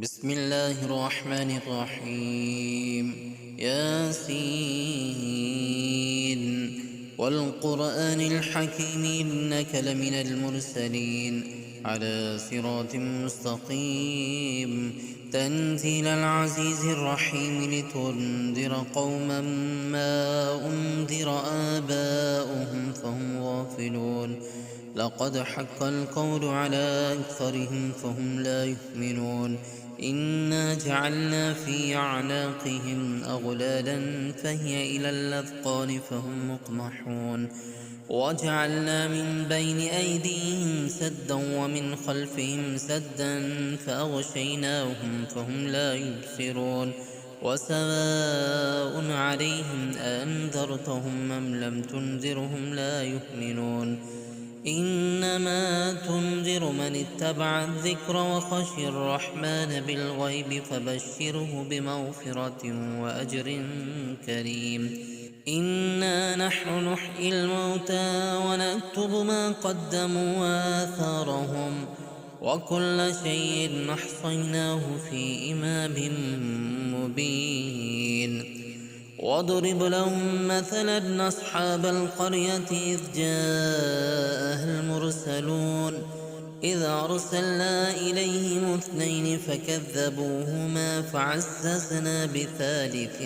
بسم الله الرحمن الرحيم. ياسين والقرآن الحكيم إنك لمن المرسلين على صراط مستقيم تنزيل العزيز الرحيم لتنذر قوما ما أنذر آباؤهم فهم غافلون. لقد حق القول على أكثرهم فهم لا يؤمنون. إنا جعلنا في أعناقهم أغلالا فهي إلى الأذقان فهم مقمحون. وجعلنا من بين أيديهم سدا ومن خلفهم سدا فأغشيناهم فهم لا يبصرون. وسواء عليهم أأنذرتهم أم لم تنذرهم لا يؤمنون. إنما تنذر من اتبع الذكر وخشي الرحمن بالغيب فبشره بمغفرة وأجر كريم. إنا نحن نحيي الموتى ونكتب ما قدموا وآثارهم وكل شيء أحصيناه في إمام مبين. واضرب لهم مثلا أصحاب القرية إذ جاءها المرسلون إذ أرسلنا إليهم اثنين فكذبوهما فعززنا بثالث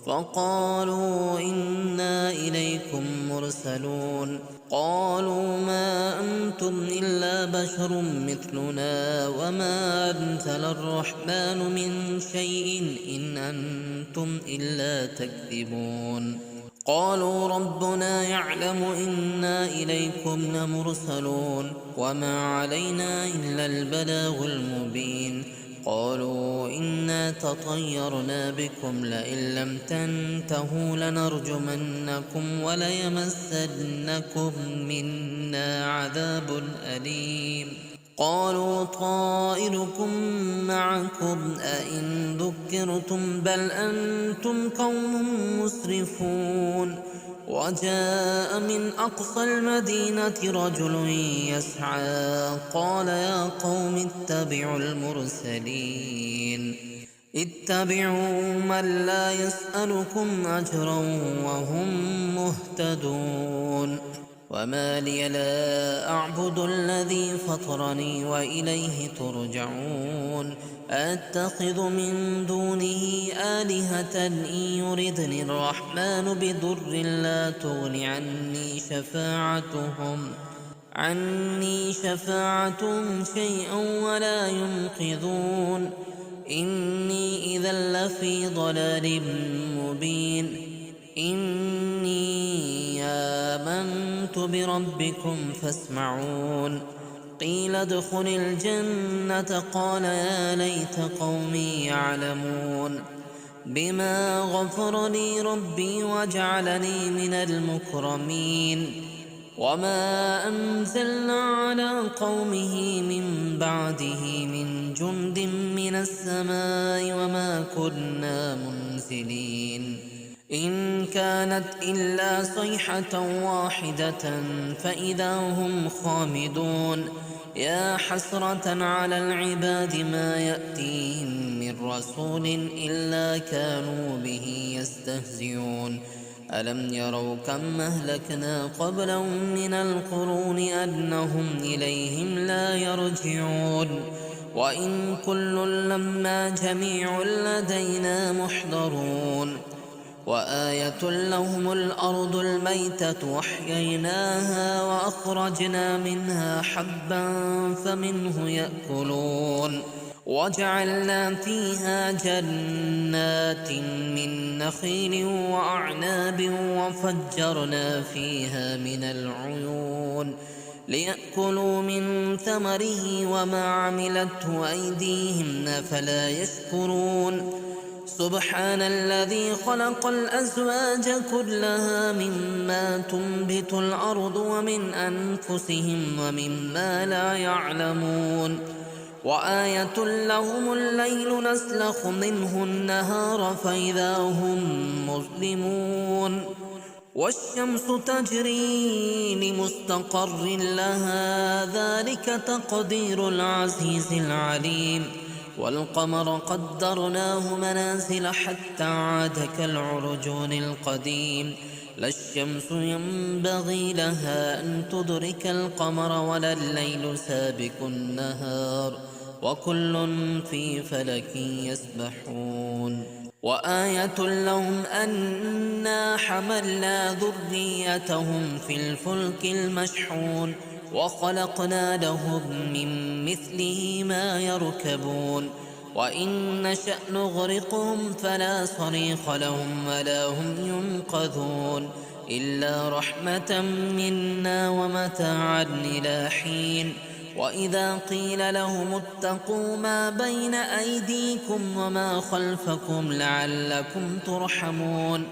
فقالوا إنا إليكم مرسلون. قالوا ما أنتم إلا بشر مثلنا وما أنزل الرحمن من شيء إن أنتم إلا تكذبون. قالوا ربنا يعلم إنا إليكم لمرسلون وما علينا إلا البلاغ المبين. قالوا إنا تطيرنا بكم لئن لم تنتهوا لنرجمنكم وليمسنكم منا عذاب أليم. قالوا طائركم معكم أئن ذكرتم بل أنتم قوم مسرفون. وجاء من أقصى المدينة رجل يسعى قال يا قوم اتبعوا المرسلين اتبعوا من لا يسألكم أجرا وهم مهتدون. وما لي لا أعبد الذي فطرني وإليه ترجعون. أتخذ من دونه آلهة إن يردني الرحمن بضر لا تغن عني شفاعتهم شيئا ولا ينقذون. إني إذا لفي ضلال مبين. إني آمنت بربكم فاسمعون. قيل ادخل الجنة قال يا ليت قومي يعلمون. بما غفر لي ربي وجعلني من المكرمين. وما أنزلنا على قومه من بعده من جند من السماء وما كنا منزلين. إن كانت إلا صيحة واحدة فإذا هم خامدون. يا حسرة على العباد ما يأتيهم من رسول إلا كانوا به يستهزئون. ألم يروا كم أهلكنا قبلهم من القرون أنهم إليهم لا يرجعون. وإن كل لما جميع لدينا محضرون. وآية لهم الأرض الميتة وأحييناها وأخرجنا منها حبا فمنه يأكلون. وجعلنا فيها جنات من نخيل وأعناب وفجرنا فيها من العيون ليأكلوا من ثمره وما عملته أيديهم أفلا يشكرون. سبحان الذي خلق الأزواج كلها مما تنبت الأرض ومن أنفسهم ومما لا يعلمون. وآية لهم الليل نسلخ منه النهار فإذا هم مظلمون. والشمس تجري لمستقر لها ذلك تقدير العزيز العليم والقمر قدرناه منازل حتى عاد كالعرجون القديم لا الشمس ينبغي لها أن تدرك القمر ولا الليل سابق النهار وكل في فلك يسبحون وآية لهم أنا حملنا ذريتهم في الفلك المشحون وخلقنا لهم من مثله ما يركبون وإن نشأ نغرقهم فلا صريخ لهم ولا هم ينقذون إلا رحمة منا ومتاعا إلى حين وإذا قيل لهم اتقوا ما بين أيديكم وما خلفكم لعلكم ترحمون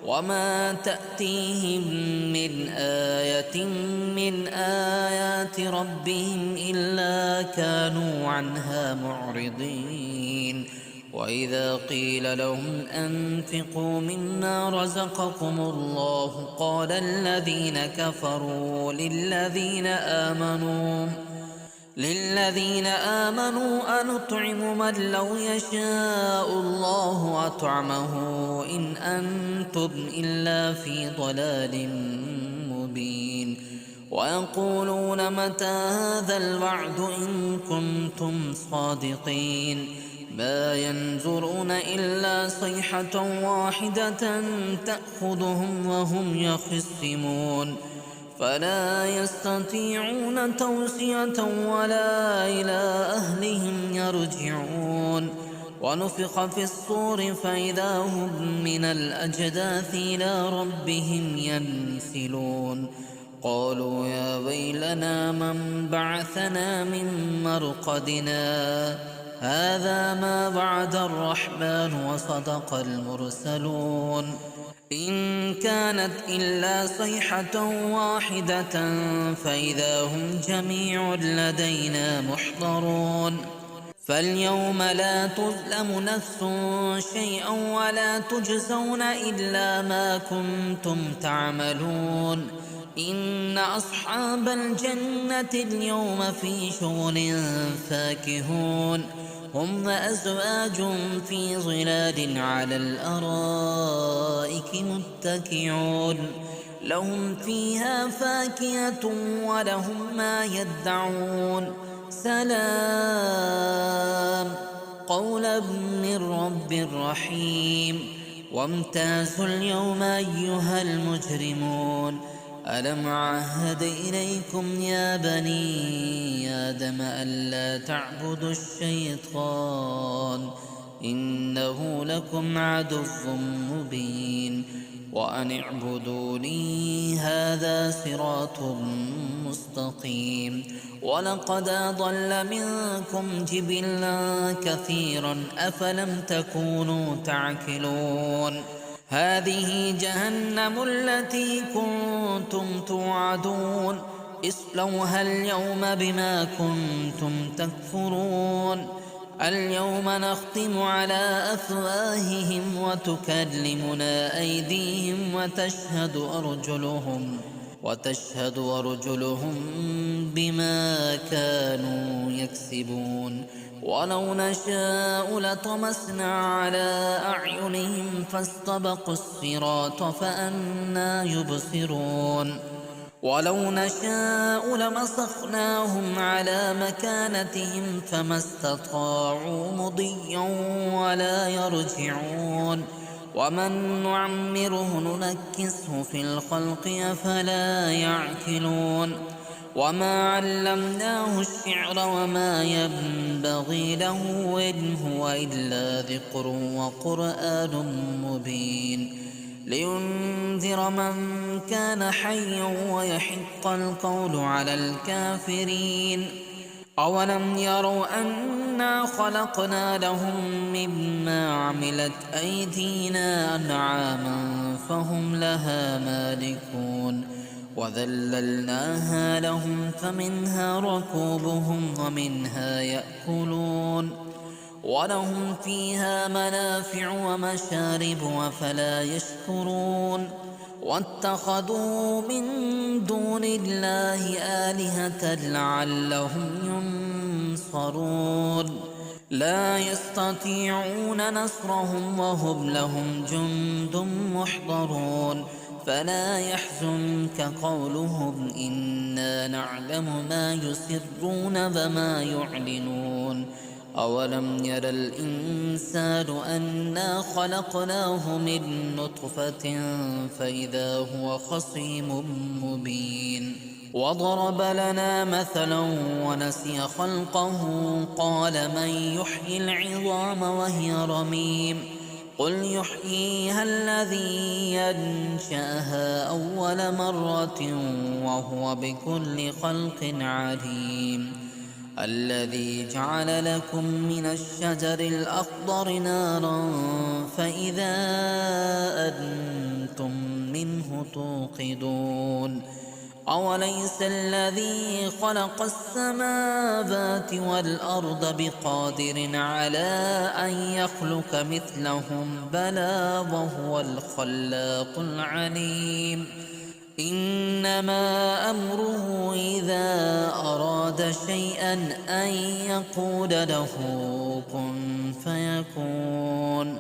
وما تأتيهم من آية من آيات ربهم إلا كانوا عنها معرضين وإذا قيل لهم أنفقوا مما رزقكم الله قال الذين كفروا للذين آمنوا أنطعم من لو يشاء الله أطعمه إن أنتم إلا في ضلال مبين ويقولون متى هذا الوعد إن كنتم صادقين ما ينظرون إلا صيحة واحدة تأخذهم وهم يخصمون فلا يستطيعون توصية ولا إلى أهلهم يرجعون ونفخ في الصور فإذا هم من الأجداث إلى ربهم ينسلون قالوا يا ويلنا من بعثنا من مرقدنا هذا ما وعد الرحمن وصدق المرسلون إن كانت إلا صيحة واحدة فإذا هم جميع لدينا محضرون فاليوم لا تظلم نفس شيئا ولا تجزون إلا ما كنتم تعملون إن أصحاب الجنة اليوم في شغل فاكهون هم وأزواج في ظلال على الأرائك متكئون لهم فيها فاكهة ولهم ما يدعون سلام قولا من رب رحيم وامتازوا اليوم أيها المجرمون ألم عهد إليكم يا بني آدم ألا تعبدوا الشيطان إنه لكم عدو مبين وأن اعبدوني هذا صراط مستقيم ولقد أضل منكم جبلا كثيرا أفلم تكونوا تعقلون هذه جهنم التي كنتم توعدون اصلوها اليوم بما كنتم تكفرون اليوم نختم على أفواههم وتكلمنا أيديهم وتشهد أرجلهم بما كانوا يكسبون ولو نشاء لطمسنا على أعينهم فاستبقوا الصراط فأنى يبصرون ولو نشاء لمسخناهم على مكانتهم فما استطاعوا مضيا ولا يرجعون ومن نعمره ننكسه في الخلق أفلا يعقلون وما علمناه الشعر وما ينبغي له إن هو إلا ذكر وقرآن مبين لينذر من كان حيا ويحق القول على الكافرين أولم يروا أنا خلقنا لهم مما عملت أيدينا أنعاما فهم لها مالكون وذللناها لهم فمنها ركوبهم ومنها يأكلون ولهم فيها منافع ومشارب أفلا يشكرون واتخذوا من دون الله آلهة لعلهم ينصرون لا يستطيعون نصرهم وهم لهم جند محضرون فلا يحزنك قولهم إنا نعلم ما يسرون وما يعلنون أولم ير الإنسان أنا خلقناه من نطفة فإذا هو خصيم مبين وضرب لنا مثلا ونسي خلقه قال من يحيي العظام وهي رميم قل يحييها الذي ينشأها أول مرة وهو بكل خلق عليم الذي جعل لكم من الشجر الأخضر نارا فإذا أنتم منه توقدون أوليس الذي خلق السماوات والأرض بقادر على أن يخلق مثلهم بلى وهو الخلاق العليم إنما أمره إذا أراد شيئا أن يقول له كن فيكون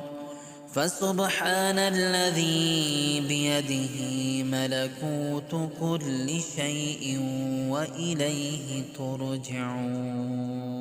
فسبحان الذي بيده ملكوت كل شيء وإليه ترجعون